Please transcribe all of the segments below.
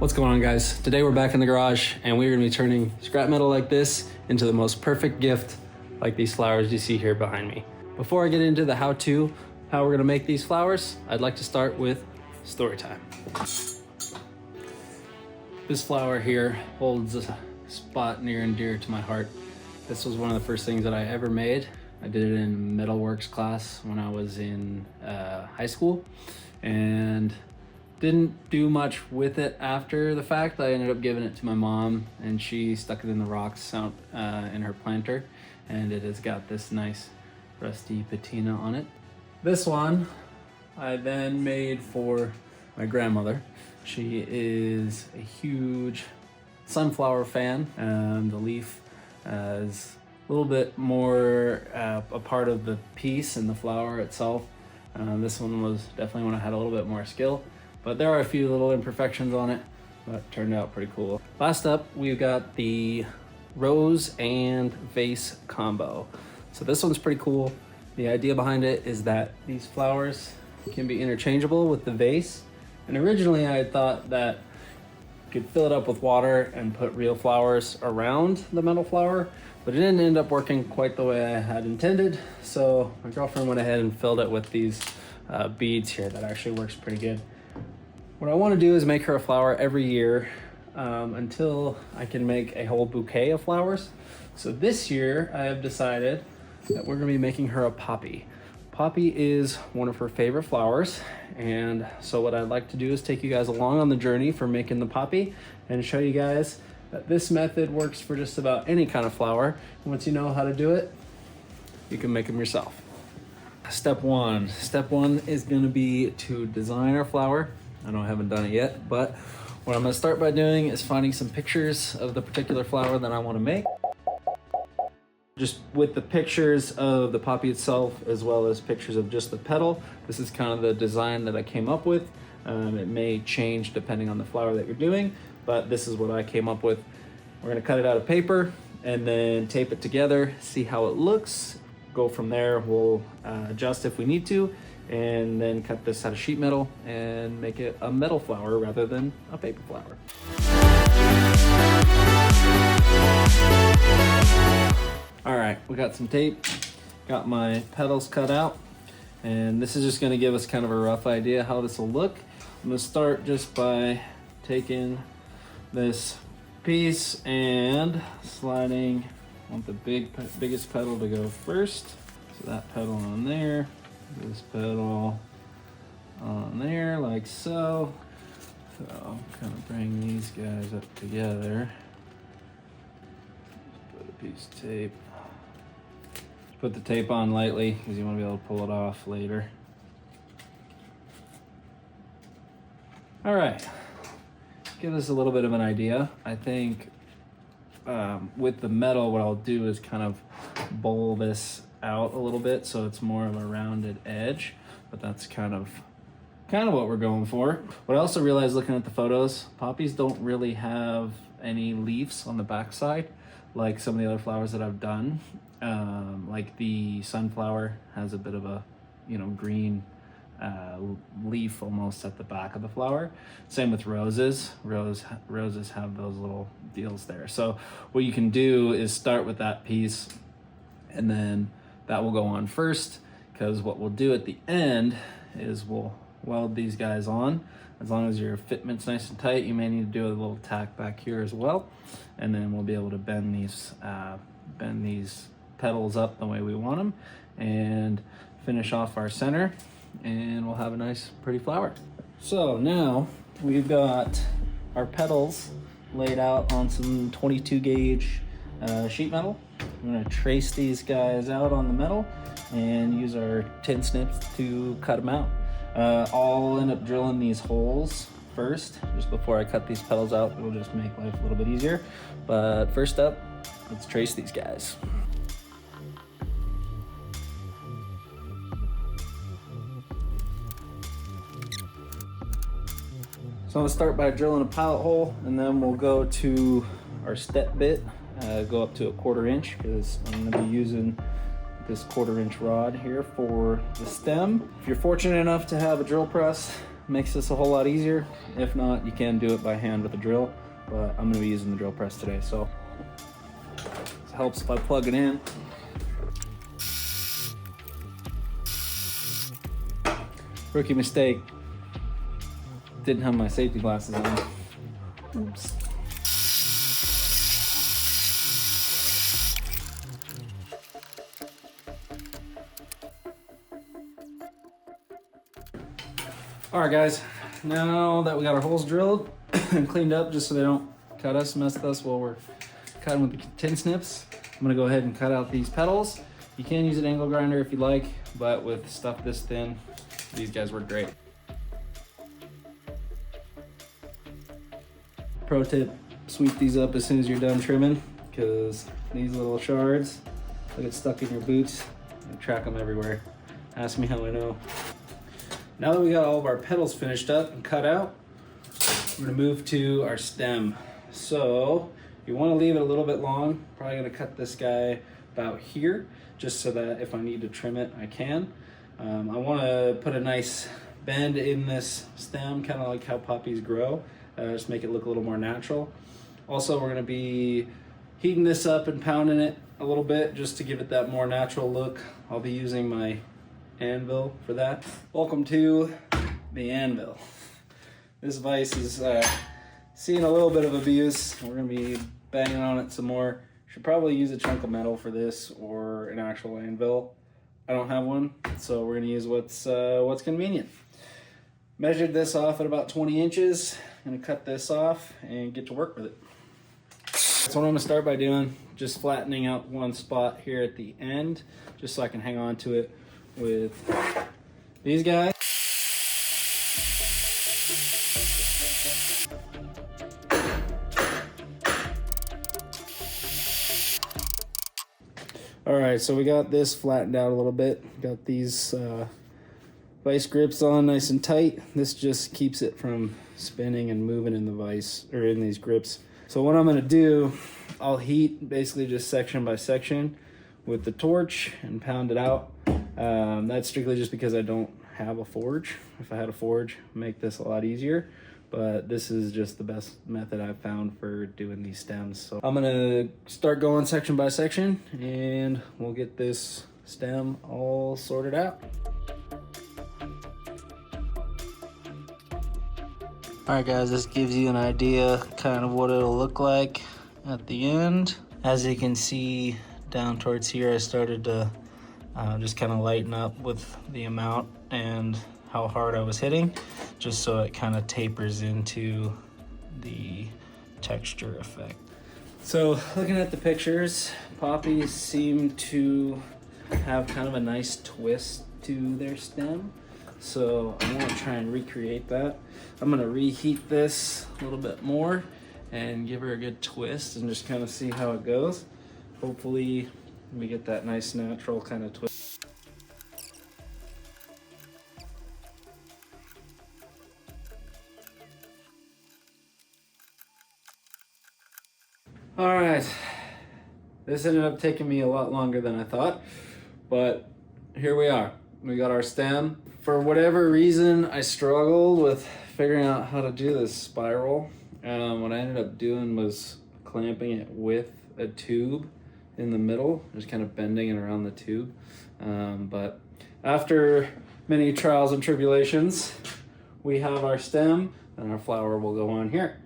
What's going on, guys? Today we're back in the garage and we're gonna be turning scrap metal like this into the most perfect gift, like these flowers you see here behind me. Before I get into the how we're gonna make these flowers, I'd like to start with story time. This flower here holds a spot near and dear to my heart. This was one of the first things that I ever made. I did it in metalworks class when I was in high school and didn't do much with it after the fact. I ended up giving it to my mom and she stuck it in the rocks out in her planter, and it has got this nice rusty patina on it. This one I then made for my grandmother. She is a huge sunflower fan. The leaf is a little bit more a part of the piece and the flower itself. This one was definitely one I had a little bit more skill, but there are a few little imperfections on it, but turned out pretty cool. Last up, we've got the rose and vase combo. So this one's pretty cool. The idea behind it is that these flowers can be interchangeable with the vase. And originally I had thought that you could fill it up with water and put real flowers around the metal flower, but it didn't end up working quite the way I had intended. So my girlfriend went ahead and filled it with these beads here. That actually works pretty good. What I want to do is make her a flower every year until I can make a whole bouquet of flowers. So this year I have decided that we're going to be making her a poppy. Poppy is one of her favorite flowers, and so what I'd like to do is take you guys along on the journey for making the poppy and show you guys that this method works for just about any kind of flower. Once you know how to do it, you can make them yourself. Step one is going to be to design our flower. I know I haven't done it yet, but what I'm going to start by doing is finding some pictures of the particular flower that I want to make. Just with the pictures of the poppy itself, as well as pictures of just the petal. This is kind of the design that I came up with. It may change depending on the flower that you're doing, but this is what I came up with. We're gonna cut it out of paper and then tape it together, see how it looks. Go from there, we'll adjust if we need to, and then cut this out of sheet metal and make it a metal flower rather than a paper flower. All right, we got some tape, got my petals cut out, and this is just gonna give us kind of a rough idea how this will look. I'm gonna start just by taking this piece and sliding. I want the biggest petal to go first. So that petal on there, this petal on there, like so. So I'll kind of bring these guys up together. Put a piece of tape. Put the tape on lightly because you want to be able to pull it off later. All right, give us a little bit of an idea. I think with the metal, what I'll do is kind of bowl this out a little bit so it's more of a rounded edge, but that's kind of what we're going for. What I also realized looking at the photos, poppies don't really have any leaves on the backside like some of the other flowers that I've done. Like the sunflower has a bit of a, green leaf almost at the back of the flower. Same with roses. Roses have those little deals there. So what you can do is start with that piece, and then that will go on first, because what we'll do at the end is we'll weld these guys on. As long as your fitment's nice and tight, you may need to do a little tack back here as well, and then we'll be able to bend these petals up the way we want them and finish off our center, and we'll have a nice pretty flower. So now we've got our petals laid out on some 22 gauge sheet metal. I'm going to trace these guys out on the metal and use our tin snips to cut them out. I'll end up drilling these holes first, just before I cut these petals out. It'll just make life a little bit easier. But first up, let's trace these guys. So I'm gonna start by drilling a pilot hole, and then we'll go to our step bit, go up to 1/4 inch, because I'm gonna be using this 1/4 inch rod here for the stem. If you're fortunate enough to have a drill press, makes this a whole lot easier. If not, you can do it by hand with a drill, but I'm gonna be using the drill press today, so it helps if I plug it in. Rookie mistake. Didn't have my safety glasses on. Oops. All right, guys, now that we got our holes drilled and cleaned up just so they don't cut us, mess with us while we're cutting with the tin snips, I'm gonna go ahead and cut out these pedals. You can use an angle grinder if you like, but with stuff this thin, these guys work great. Pro tip, sweep these up as soon as you're done trimming, because these little shards will get stuck in your boots and track them everywhere. Ask me how I know. Now that we got all of our pedals finished up and cut out, we're gonna move to our stem. So you wanna leave it a little bit long. Probably gonna cut this guy about here, just so that if I need to trim it, I can. I wanna put a nice bend in this stem, kind of like how poppies grow, just make it look a little more natural. Also, we're gonna be heating this up and pounding it a little bit just to give it that more natural look. I'll be using my anvil for that. Welcome to the anvil. This vise is seeing a little bit of abuse. We're gonna be banging on it some more. Should probably use a chunk of metal for this or an actual anvil. I don't have one, so we're gonna use what's convenient. Measured this off at about 20 inches. I'm gonna cut this off and get to work with it. That's what I'm gonna start by doing. Just flattening out one spot here at the end, just so I can hang on to it with these guys. All right, so we got this flattened out a little bit. Got these vice grips on nice and tight. This just keeps it from spinning and moving in the vice or in these grips. So what I'm gonna do, I'll heat basically just section by section with the torch and pound it out. That's strictly just because I don't have a forge. If I had a forge, make this a lot easier, but this is just the best method I've found for doing these stems. So I'm gonna start going section by section and we'll get this stem all sorted out. All right, guys, this gives you an idea kind of what it'll look like at the end. As you can see down towards here, I started to just kind of lighten up with the amount and how hard I was hitting, just so it kind of tapers into the texture effect. So looking at the pictures, poppies seem to have kind of a nice twist to their stem. So I want to try and recreate that. I'm gonna reheat this a little bit more and give her a good twist and just kind of see how it goes. Hopefully we get that nice natural kind of twist. All right, this ended up taking me a lot longer than I thought, but here we are. We got our stem. For whatever reason, I struggled with figuring out how to do this spiral. What I ended up doing was clamping it with a tube in the middle, just kind of bending it around the tube. But after many trials and tribulations, we have our stem and our flower will go on here.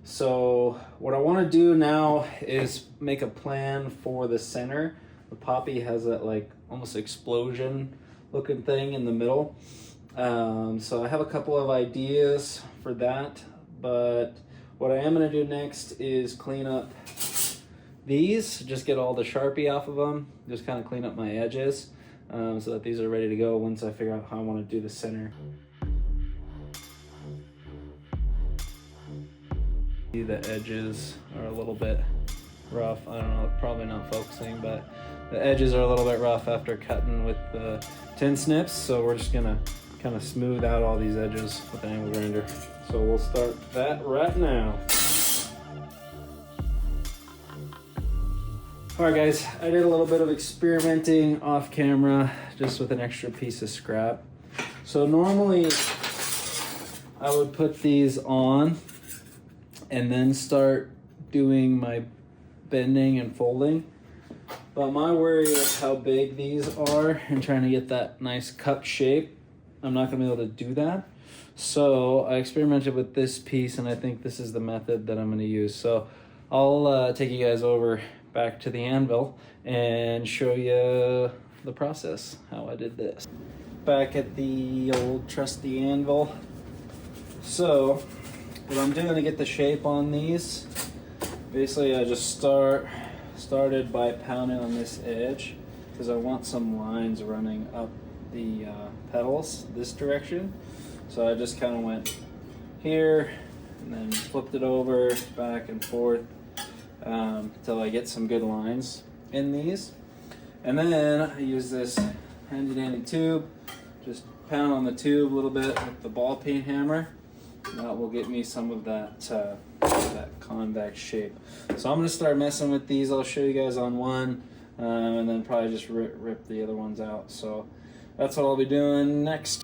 So what I want to do now is make a plan for the center. The poppy has that like almost explosion looking thing in the middle. So I have a couple of ideas for that, but what I am going to do next is clean up these, just get all the Sharpie off of them, just kind of clean up my edges so that these are ready to go once I figure out how I want to do the center. The edges are a little bit rough. I don't know, probably not focusing, but the edges are a little bit rough after cutting with the tin snips, so we're just gonna kind of smooth out all these edges with the angle grinder. So we'll start that right now. All right, guys, I did a little bit of experimenting off camera just with an extra piece of scrap. So normally I would put these on and then start doing my bending and folding. But my worry is how big these are and trying to get that nice cup shape. I'm not gonna be able to do that. So I experimented with this piece and I think this is the method that I'm gonna use. So I'll take you guys over back to the anvil and show you the process, how I did this. Back at the old trusty anvil. So what I'm doing to get the shape on these, basically I just started by pounding on this edge because I want some lines running up the petals this direction. So I just kind of went here and then flipped it over back and forth until I get some good lines in these. And then I use this handy dandy tube, just pound on the tube a little bit with the ball peen hammer. That will get me some of that convex shape. So I'm gonna start messing with these. I'll show you guys on one, and then probably just rip the other ones out. So that's what I'll be doing next.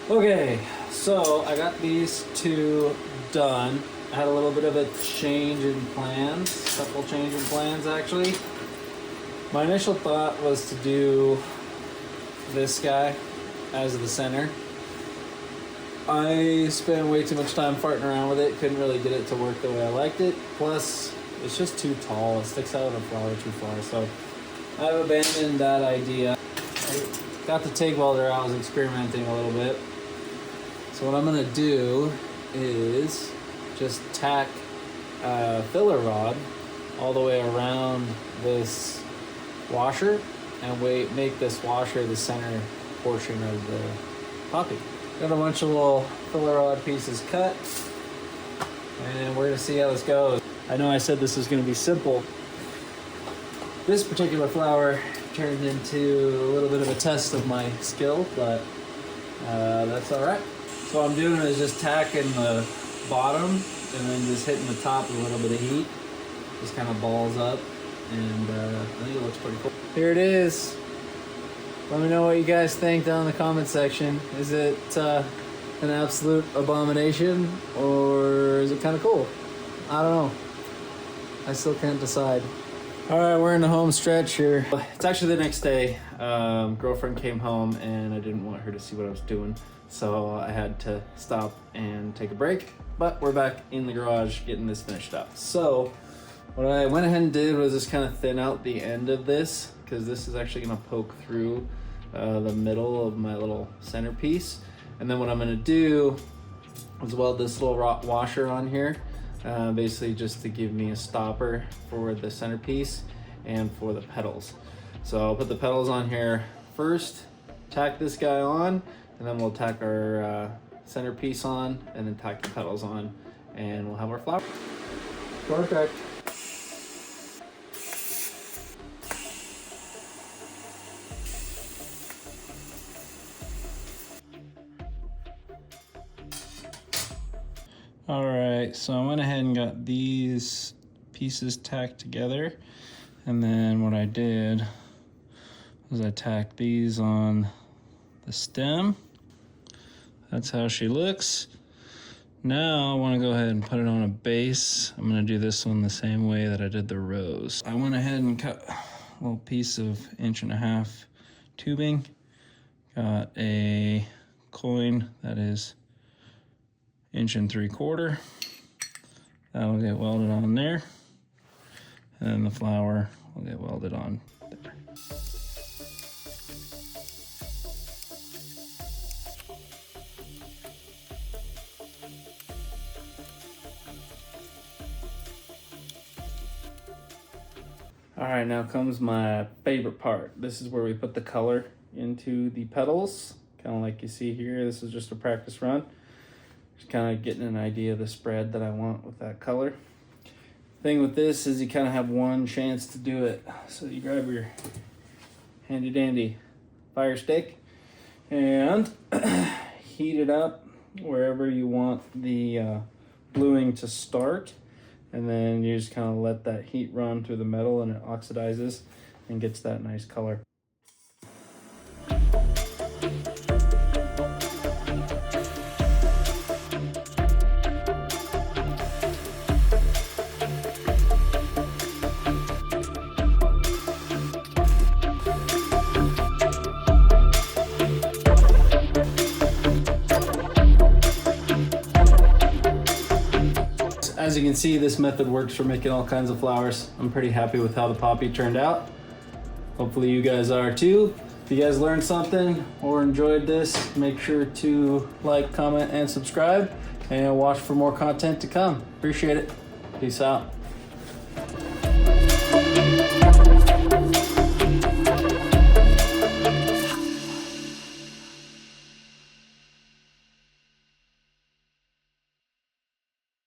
Okay, so I got these two done. I had a little bit of a change in plans, couple change in plans actually. My initial thought was to do this guy as the center. I spent way too much time farting around with it, couldn't really get it to work the way I liked it. Plus, it's just too tall, it sticks out of the flower too far, so I've abandoned that idea. I got the TIG welder, I was experimenting a little bit. So what I'm gonna do is just tack a filler rod all the way around this washer and make this washer the center portion of the poppy. Got a bunch of little filler rod pieces cut and we're gonna see how this goes. I know I said this was gonna be simple. This particular flower turned into a little bit of a test of my skill, but that's all right. So what I'm doing is just tacking the bottom and then just hitting the top with a little bit of heat. Just kind of balls up, and I think it looks pretty cool. Here it is. Let me know what you guys think down in the comment section. Is it an absolute abomination, or is it kind of cool? I don't know. I still can't decide. All right, we're in the home stretch here. It's actually the next day. Girlfriend came home and I didn't want her to see what I was doing, so I had to stop and take a break. But we're back in the garage getting this finished up. So what I went ahead and did was just kind of thin out the end of this, because this is actually gonna poke through the middle of my little centerpiece. And then what I'm gonna do is weld this little washer on here, basically just to give me a stopper for the centerpiece and for the petals. So I'll put the petals on here first, tack this guy on, and then we'll tack our centerpiece on, and then tack the petals on, and we'll have our flower. Perfect. All right, so I went ahead and got these pieces tacked together, and then what I did was I tacked these on the stem. That's how she looks. Now I want to go ahead and put it on a base. I'm going to do this one the same way that I did the rose. I went ahead and cut a little piece of 1.5 inch tubing. Got a coin that is 1.75 inch. That'll get welded on there. And then the flower will get welded on there. All right, now comes my favorite part. This is where we put the color into the petals, kind of like you see here. This is just a practice run. Just kind of getting an idea of the spread that I want with that color. Thing with this is you kind of have one chance to do it. So you grab your handy dandy fire stick and heat it up wherever you want the bluing to start. and then you just kind of let that heat run through the metal and it oxidizes and gets that nice color. As you can see, this method works for making all kinds of flowers. I'm pretty happy with how the poppy turned out. Hopefully you guys are too. If you guys learned something or enjoyed this, make sure to like, comment, and subscribe, and watch for more content to come. Appreciate it. Peace out.